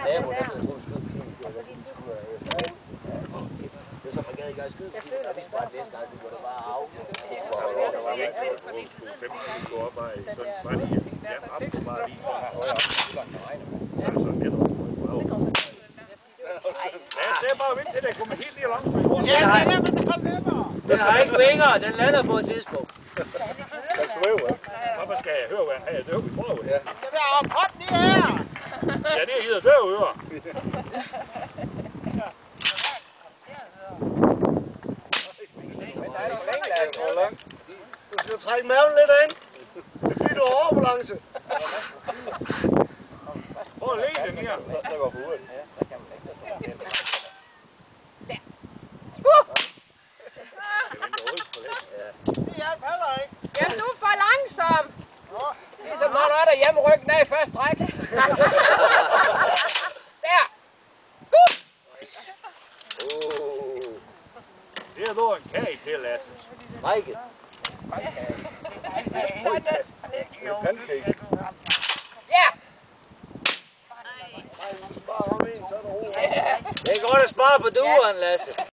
naboen, der sidder og skyder. Det er så, man gad ikke at skyde, fordi der viste bare næste gang, så det bare af. Der var ikke 15 gå op og sådan bare lige, ja, op bare lige, så har højere op, så er det netop. Ja, det er bare vent til det, kommer helt lige langt med jorden. Den har ikke vinger, den lander på et tidspunkt. Den svæver. Hvorfor skal jeg høre, hvad han har? Det er vi prøver. Ja. Det er op, hop lige her! Ja, det hedder dørører. Du skal trække maven lidt ind. Det er fordi, du har overbalance. Prøv at lægge den her. Der går på uret. Det hjælper heller ikke. Jamen, du er for langsom. Ligesom når du er derhjemme, ryk ned i første træk. Der. Det er nu en kage til, Lasse. Rikke. Pancake. Ja. Det er godt at spare på dueren, Lasse.